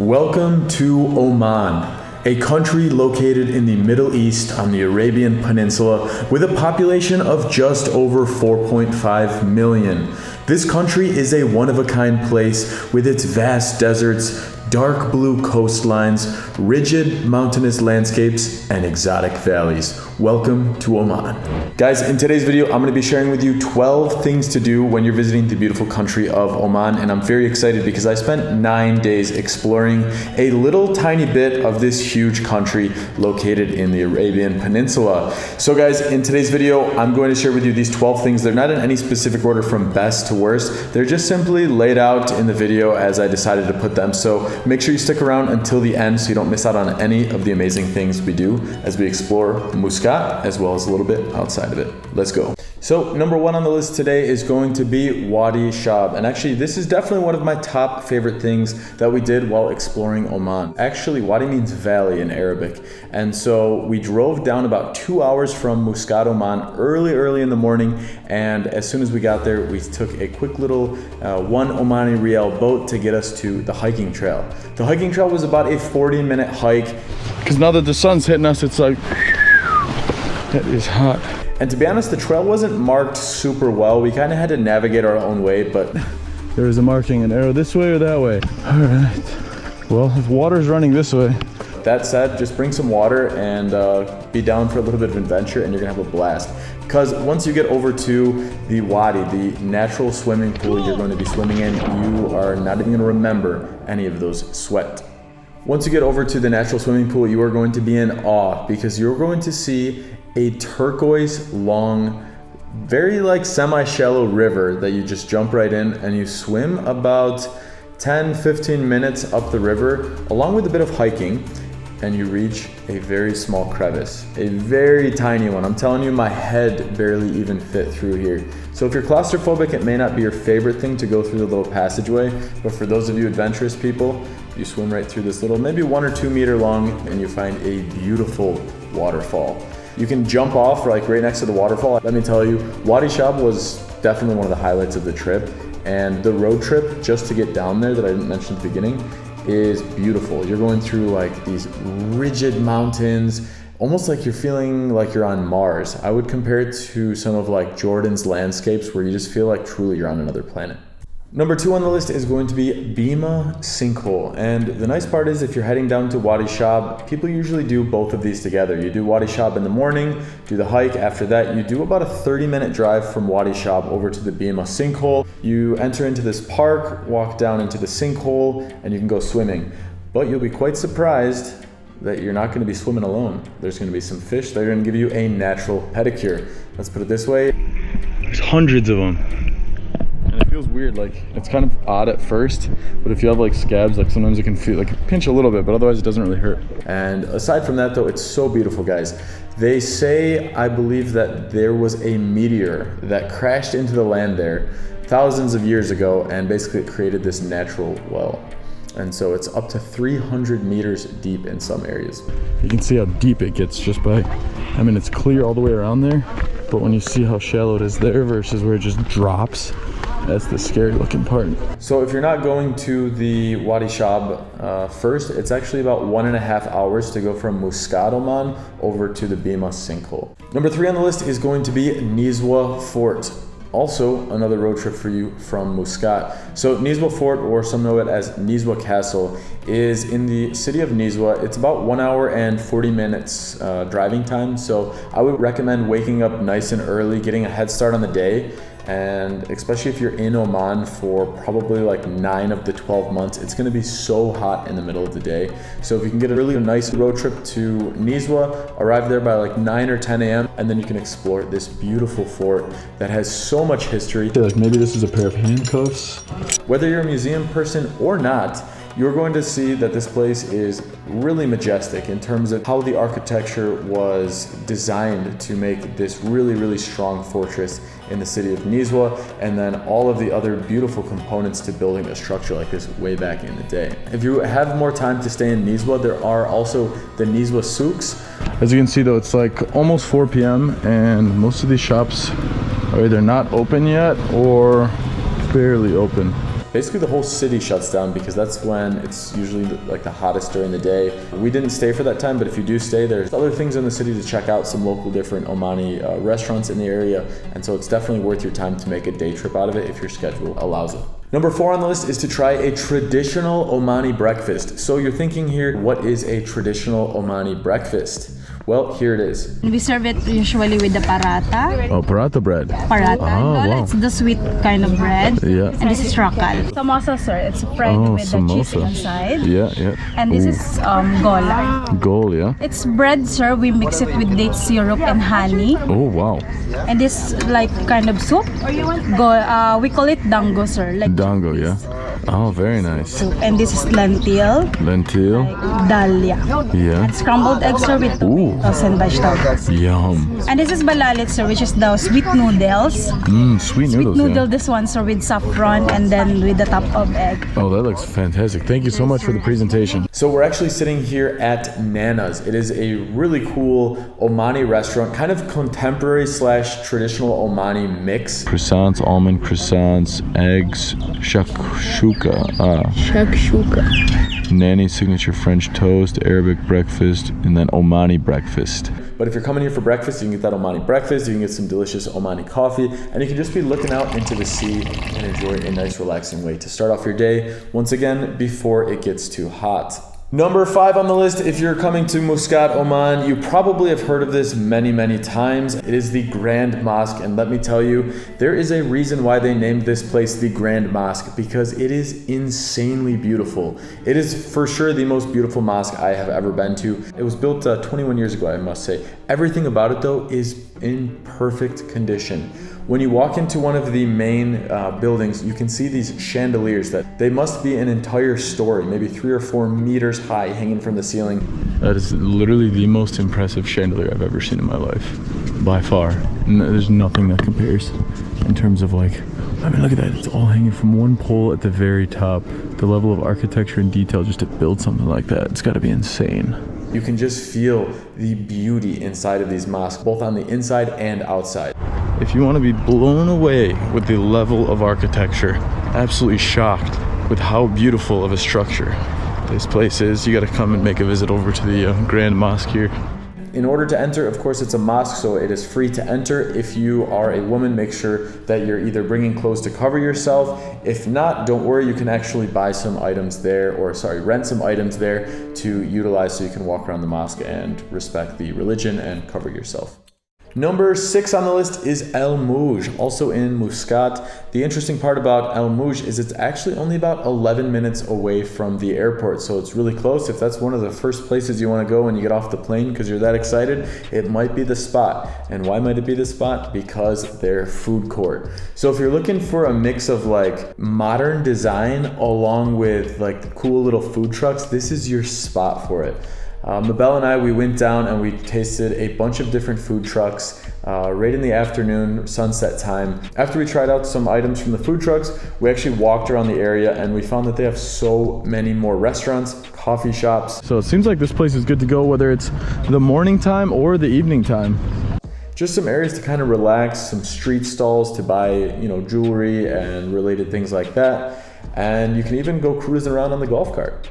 Welcome to Oman, a country located in the Middle East on the Arabian Peninsula with a population of just over 4.5 million. This country is a one-of-a-kind place with its vast deserts, dark blue coastlines, rigid mountainous landscapes, and exotic valleys. Welcome to Oman. Guys, in today's video, I'm going to be sharing with you 12 things to do when you're visiting the beautiful country of Oman, and I'm very excited because I spent 9 days exploring a little tiny bit of this huge country located in the Arabian Peninsula. So guys, in today's video, I'm going to share with you these 12 things. They're not in any specific order from best to worst. They're just simply laid out in the video as I decided to put them. So make sure you stick around until the end so you don't miss out on any of the amazing things we do as we explore Muscat as well as a little bit outside of it. Let's go. So number one on the list today is going to be WADI SHAB. And actually this is definitely one of my top favorite things that we did while exploring Oman. Actually, WADI means valley in Arabic. And so we drove down about 2 hours from Muscat Oman early in the morning. And as soon as we got there, we took a quick little 1 Omani Rial boat to get us to the hiking trail. The hiking trail was about a 40-minute hike. Because now that the sun's hitting us, it's like, it is hot. And to be honest, the trail wasn't marked super well. We kind of had to navigate our own way, but there was a marking, an arrow this way or that way. All right. Well, if water's running this way. That said, just bring some water and be down for a little bit of adventure and you're gonna have a blast. Because once you get over to the Wadi, the natural swimming pool you're going to be swimming in, you are not even gonna remember any of those sweat. Once you get over to the natural swimming pool, you are going to be in awe because you're going to see a turquoise long, very like semi-shallow river that you just jump right in and you swim about 10-15 minutes up the river along with a bit of hiking, and you reach a very small crevice, a very tiny one. I'm telling you, my head barely even fit through here. So if you're claustrophobic, it may not be your favorite thing to go through the little passageway, but for those of you adventurous people, you swim right through this little, maybe 1 or 2 meter long, and you find a beautiful waterfall. You can jump off like right next to the waterfall. Let me tell you, WADI SHAB was definitely one of the highlights of the trip, and the road trip just to get down there that I didn't mention at the beginning is beautiful. You're going through like these rigid mountains, almost like you're feeling like you're on Mars. I would compare it to some of like Jordan's landscapes where you just feel like truly you're on another planet. Number 2 on the list is going to be Bima Sinkhole. And the nice part is if you're heading down to WADI SHAB, people usually do both of these together. You do WADI SHAB in the morning, do the hike. After that, you do about a 30-minute drive from WADI SHAB over to the Bima Sinkhole. You enter into this park, walk down into the sinkhole, and you can go swimming. But you'll be quite surprised that you're not going to be swimming alone. There's going to be some fish that are going to give you a natural pedicure. Let's put it this way. There's hundreds of them. And it feels weird, like it's kind of odd at first, but if you have like scabs, like sometimes it can feel like pinch a little bit, but otherwise it doesn't really hurt. And aside from that though, it's so beautiful, guys. They say, I believe, that there was a meteor that crashed into the land there thousands of years ago and basically created this natural well. And so it's up to 300 meters deep in some areas. You can see how deep it gets just by, I mean, it's clear all the way around there, but when you see how shallow it is there versus where it just drops, that's the scary looking part. So if you're not going to the WADI SHAB first, it's actually about 1.5 hours to go from Muscat Oman over to the Bima Sinkhole. Number 3 on the list is going to be NIZWA Fort. Also another road trip for you from Muscat. So NIZWA Fort, or some know it as NIZWA Castle, is in the city of NIZWA. It's about 1 hour and 40 minutes driving time. So I would recommend waking up nice and early, getting a head start on the day. And especially if you're in Oman for probably like 9 of the 12 months, it's going to be so hot in the middle of the day. So if you can get a really nice road trip to NIZWA, arrive there by like 9 or 10 a.m. and then you can explore this beautiful fort that has so much history. I feel like maybe this is a pair of handcuffs. Whether you're a museum person or not, you're going to see that this place is really majestic in terms of how the architecture was designed to make this really strong fortress in the city of NIZWA, and then all of the other beautiful components to building a structure like this way back in the day. If you have more time to stay in NIZWA, there are also the NIZWA SOUKS. As you can see though, it's like almost 4 p.m. and most of these shops are either not open yet or barely open. basically the whole city shuts down because that's when it's usually like the hottest during the day. We didn't stay for that time, but if you do stay, there's other things in the city to check out, some local different Omani restaurants in the area, and so it's definitely worth your time to make a day trip out of it if your schedule allows it. Number 4 on the list is to try a traditional Omani breakfast. So you're thinking here, what is a traditional Omani breakfast? Well, here it is. We serve it usually with the paratha. Oh, paratha bread. Paratha. Wow. It's the sweet kind of bread. Yeah. And this is rakal. Samosa, sir. It's fried with the cheese inside. Yeah. And this is gol. Gol, yeah. It's bread, sir. We mix it with date syrup and honey. Oh, wow. And this like kind of soup. We call it dango, sir. Like Dango, yeah. Oh, very nice. soup. And this is lentil. Lentil. Dalia. Yeah. And scrambled eggs, sir, with tomatoes and vegetables. Yum. And this is balalit, sir, which is the sweet noodles. Sweet noodles, Noodle, yeah. this one, sir, with saffron and then with the top of egg. Oh, that looks fantastic. Thank you so much for the presentation. So we're actually sitting here at Nana's. It is a really cool Omani restaurant, kind of contemporary / traditional Omani mix. Croissants, almond croissants, eggs, shakshuka. Shakshuka. Nanny signature French toast, Arabic breakfast, and then Omani breakfast. But if you're coming here for breakfast, you can get that Omani breakfast, you can get some delicious Omani coffee, and you can just be looking out into the sea and enjoy a nice relaxing way to start off your day, once again, before it gets too hot. Number 5 on the list, if you're coming to Muscat, Oman, you probably have heard of this many times. It is the Grand Mosque, and let me tell you, there is a reason why they named this place the Grand Mosque, because it is insanely beautiful. It is for sure the most beautiful mosque I have ever been to. It was built 21 years ago, I must say. Everything about it, though, is in perfect condition. When you walk into one of the main buildings, you can see these chandeliers that they must be an entire story, maybe 3 or 4 meters high, hanging from the ceiling. That is literally the most impressive chandelier I've ever seen in my life, by far. There's nothing that compares in terms of like, I mean, look at that. It's all hanging from one pole at the very top. The level of architecture and detail just to build something like that, it's got to be insane. You can just feel the beauty inside of these mosques, both on the inside and outside. If you want to be blown away with the level of architecture, absolutely shocked with how beautiful of a structure this place is, you got to come and make a visit over to the Grand Mosque here. In order to enter, of course, it's a mosque, so it is free to enter. If you are a woman, make sure that you're either bringing clothes to cover yourself. If not, don't worry, you can actually buy some items there, rent some items there to utilize so you can walk around the mosque and respect the religion and cover yourself. Number 6 on the list is El MOUJ, also in Muscat. The interesting part about El MOUJ is it's actually only about 11 minutes away from the airport, so it's really close. If that's one of the first places you want to go when you get off the plane because you're that excited, it might be the spot. And why might it be the spot? Because their food court. So if you're looking for a mix of like modern design along with like cool little food trucks, this is your spot for it. Mabel and I, we went down and we tasted a bunch of different food trucks right in the afternoon, sunset time. After we tried out some items from the food trucks, we actually walked around the area and we found that they have so many more restaurants, coffee shops. So it seems like this place is good to go whether it's the morning time or the evening time. Just some areas to kind of relax, some street stalls to buy, jewelry and related things like that. And you can even go cruising around on the golf cart.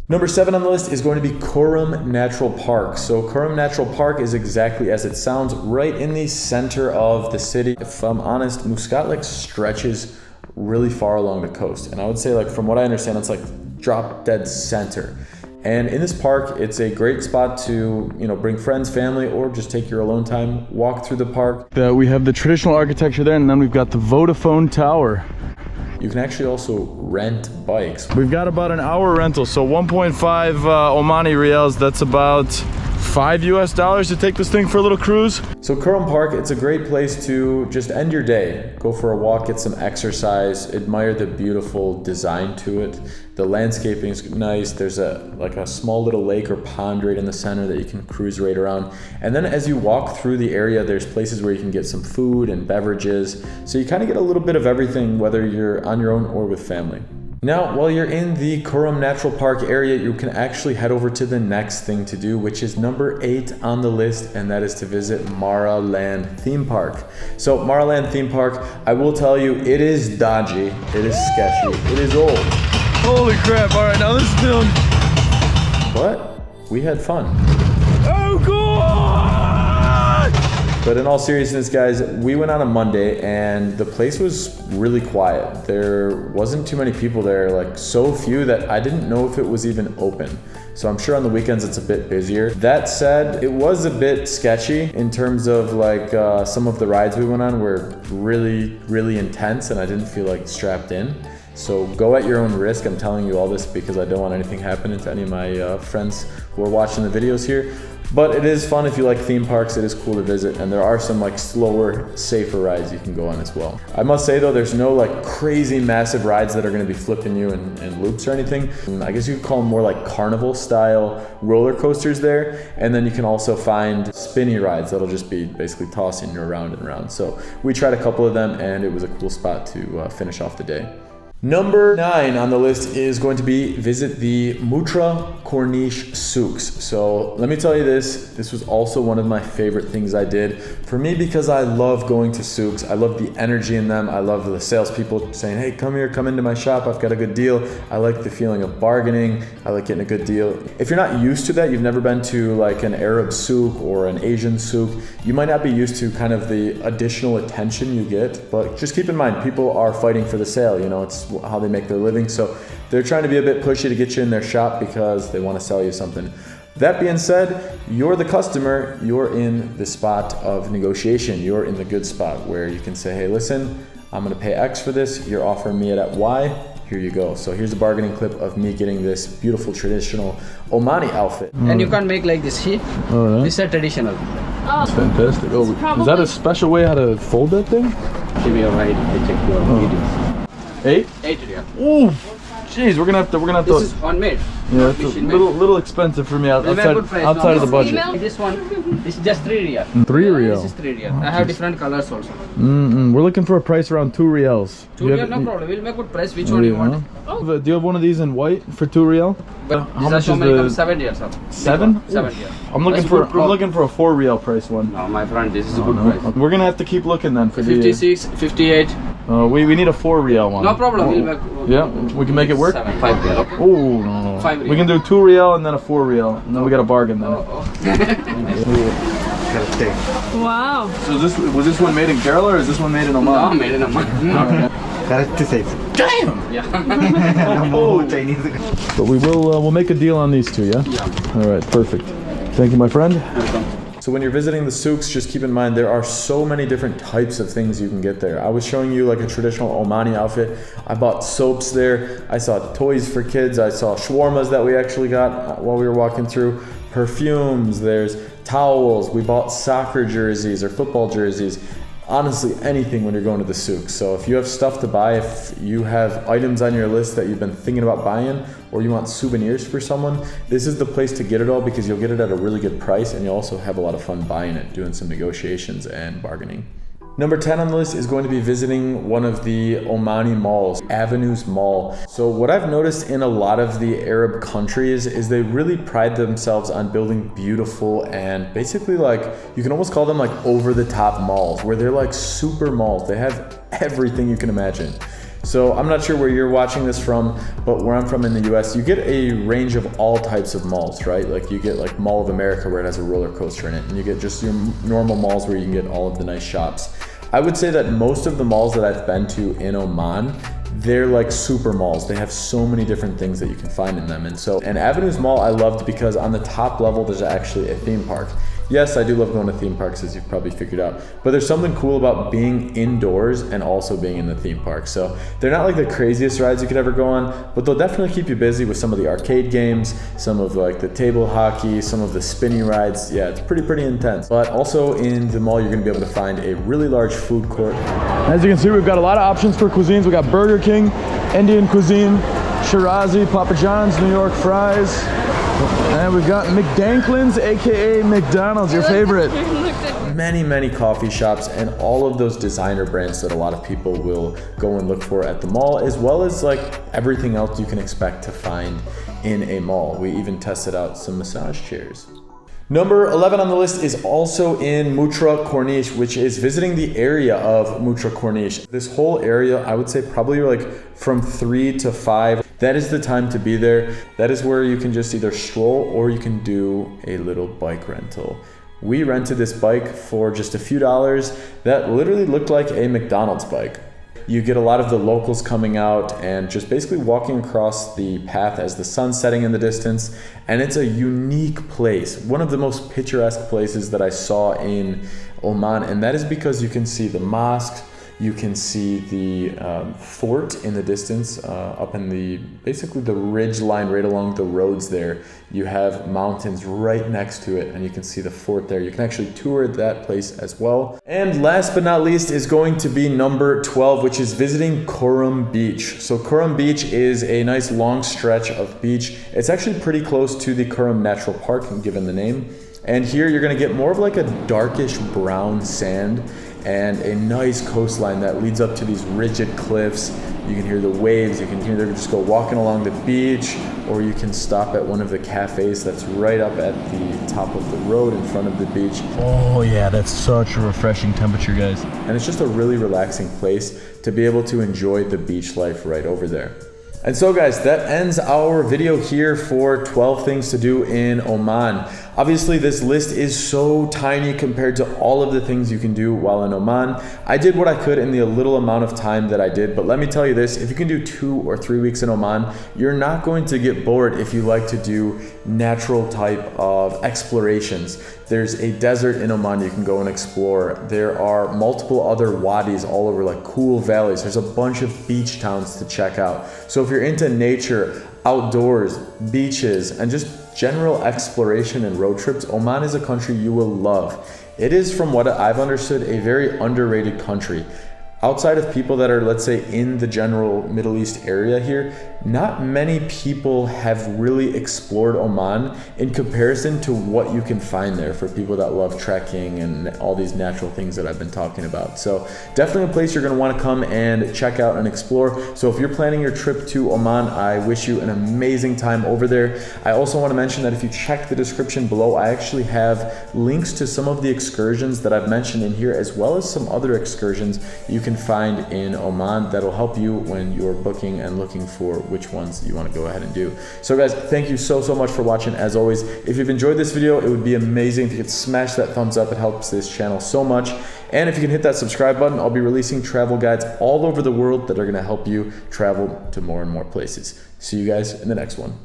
Number 7 on the list is going to be QURUM Natural Park. So QURUM Natural Park is exactly as it sounds, right in the center of the city. If I'm honest, Muscat stretches really far along the coast. And I would say from what I understand, it's drop dead center. And in this park, it's a great spot to, bring friends, family, or just take your alone time, walk through the park. We have the traditional architecture there, and then we've got the Vodafone Tower. You can actually also rent bikes. We've got about an hour rental, so 1.5 Omani Rials, that's about $5 to take this thing for a little cruise. So QURUM Park, it's a great place to just end your day. Go for a walk, get some exercise, admire the beautiful design to it. The landscaping is nice. There's a small little lake or pond right in the center that you can cruise right around. And then as you walk through the area, there's places where you can get some food and beverages. So you kind of get a little bit of everything, whether you're on your own or with family. Now, while you're in the QURUM Natural Park area, you can actually head over to the next thing to do, which is number 8 on the list, and that is to visit MARAH Land Theme Park. So MARAH Land Theme Park, I will tell you, it is dodgy, it is sketchy, it is old. Holy crap, all right, now this is feeling... But we had fun. Oh, God! But in all seriousness, guys, we went on a Monday and the place was really quiet. There wasn't too many people there, like so few that I didn't know if it was even open. So I'm sure on the weekends it's a bit busier. That said, it was a bit sketchy in terms of like some of the rides we went on were really, really intense and I didn't feel like strapped in. So go at your own risk. I'm telling you all this because I don't want anything happening to any of my friends who are watching the videos here. But it is fun if you like theme parks, it is cool to visit, and there are some like slower, safer rides you can go on as well. I must say though, there's no like crazy massive rides that are gonna be flipping you in loops or anything. I guess you could call them more like carnival style roller coasters there. And then you can also find spinny rides that'll just be basically tossing you around and around. So we tried a couple of them and it was a cool spot to finish off the day. Number 9 on the list is going to be visit the MUTRAH Corniche Souks. So let me tell you this was also one of my favorite things I did. For me, because I love going to souks, I love the energy in them, I love the salespeople saying, hey, come here, come into my shop, I've got a good deal. I like the feeling of bargaining, I like getting a good deal. If you're not used to that, you've never been to like an Arab souk or an Asian souk, you might not be used to kind of the additional attention you get, but just keep in mind, people are fighting for the sale, you know, it's how they make their living. So they're trying to be a bit pushy to get you in their shop because they want to sell you something. That being said, you're the customer, you're in the spot of negotiation. You're in the good spot where you can say, hey, listen, I'm going to pay X for this. You're offering me it at Y. Here you go. So here's a bargaining clip of me getting this beautiful traditional Omani outfit. And you can't make like this, see? Oh, yeah? This is traditional. That's fantastic. Oh, is that a special way how to fold that thing? Give me a ride, I check your videos. 8? 8, yeah. Ooh, jeez, we're gonna have to. This is handmade. Yeah, it's a little expensive for me outside of the budget. This one is just 3 riyal. 3 riyal. This is 3 riyal. I have different colors also. We're looking for a price around 2 riyals. 2 riyal, no problem. We'll make good price. Which one you want? Do you have one of these in white for 2 riyal? But how much is the 7 riyal, sir. 7? 7 riyal. I'm looking for a 4 riyal price one. No, my friend, this is a good price. We're gonna have to keep looking then for 56, 58. We need a 4 riyal one. No problem. We'll make. Yeah, we can make it work. 7, 5 riyal. Okay. Oh no. 5 riyal. We can do 2 riyal and then a 4 riyal, and then we got a bargain then. Wow. So was this one made in Kerala or is this one made in Oman? No, made in Oman. Correct size. Damn! Yeah. Oh, Chinese. But we'll make a deal on these two, yeah? Yeah. All right, perfect. Thank you, my friend. So when you're visiting the souks, just keep in mind there are so many different types of things you can get there. I was showing you like a traditional Omani outfit. I bought soaps there. I saw toys for kids. I saw shawarmas that we actually got while we were walking through. Perfumes, there's towels. We bought soccer jerseys or football jerseys. Honestly, anything when you're going to the souk. So if you have stuff to buy, if you have items on your list that you've been thinking about buying, or you want souvenirs for someone, this is the place to get it all because you'll get it at a really good price and you'll also have a lot of fun buying it, doing some negotiations and bargaining. Number 10 on the list is going to be visiting one of the Omani malls, Avenues Mall. So what I've noticed in a lot of the Arab countries is they really pride themselves on building beautiful and basically like, you can almost call them like over the top malls where they're like super malls. They have everything you can imagine. So I'm not sure where you're watching this from, but where I'm from in the US, you get a range of all types of malls, right? Like you get like Mall of America where it has a roller coaster in it, and you get just your normal malls where you can get all of the nice shops. I would say that most of the malls that I've been to in Oman, they're like super malls. They have so many different things that you can find in them. And Avenues Mall I loved because on the top level, there's actually a theme park. Yes, I do love going to theme parks, as you've probably figured out, but there's something cool about being indoors and also being in the theme park. So they're not like the craziest rides you could ever go on, but they'll definitely keep you busy with some of the arcade games, some of like the table hockey, some of the spinny rides. Yeah, it's pretty intense. But also in the mall, you're gonna be able to find a really large food court. As you can see, we've got a lot of options for cuisines. We got Burger King, Indian cuisine, Shirazi, Papa John's, New York fries. And we've got McDanklin's, aka McDonald's, your favorite. Many coffee shops and all of those designer brands that a lot of people will go and look for at the mall, as well as like everything else you can expect to find in a mall. We even tested out some massage chairs. Number 11 on the list is also in MUTRAH Corniche, which is visiting the area of MUTRAH Corniche. This whole area, I would say probably like from 3 to 5. That is the time to be there. That is where you can just either stroll or you can do a little bike rental. We rented this bike for just a few dollars that literally looked like a McDonald's bike. You get a lot of the locals coming out and just basically walking across the path as the sun's setting in the distance. And it's a unique place, one of the most picturesque places that I saw in Oman. And that is because you can see the mosque, you can see the fort in the distance, up in the, basically the ridge line right along the roads there. You have mountains right next to it and you can see the fort there. You can actually tour that place as well. And last but not least is going to be number 12, which is visiting QURUM Beach. So QURUM Beach is a nice long stretch of beach. It's actually pretty close to the QURUM Natural Park, given the name. And here you're gonna get more of like a darkish brown sand and a nice coastline that leads up to these rigid cliffs. You can hear the waves, you can either just go walking along the beach, or you can stop at one of the cafes that's right up at the top of the road in front of the beach. Oh yeah, that's such a refreshing temperature, guys. And it's just a really relaxing place to be able to enjoy the beach life right over there. And so guys, that ends our video here for 12 things to do in Oman. Obviously, this list is so tiny compared to all of the things you can do while in Oman. I did what I could in the little amount of time that I did, but let me tell you this, if you can do 2 or 3 weeks in Oman, you're not going to get bored if you like to do natural type of explorations. There's a desert in Oman you can go and explore. There are multiple other wadis all over, like cool valleys. There's a bunch of beach towns to check out. So if you're into nature, outdoors, beaches, and just general exploration and road trips, Oman is a country you will love. It is, from what I've understood, a very underrated country. Outside of people that are, let's say, in the general Middle East area here, not many people have really explored Oman in comparison to what you can find there for people that love trekking and all these natural things that I've been talking about. So definitely a place you're going to want to come and check out and explore. So if you're planning your trip to Oman, I wish you an amazing time over there. I also want to mention that if you check the description below, I actually have links to some of the excursions that I've mentioned in here, as well as some other excursions you can find in Oman that'll help you when you're booking and looking for which ones you want to go ahead and do. So guys, thank you so much for watching. As always, if you've enjoyed this video, it would be amazing if you could smash that thumbs up. It helps this channel so much. And if you can hit that subscribe button, I'll be releasing travel guides all over the world that are going to help you travel to more and more places. See you guys in the next one.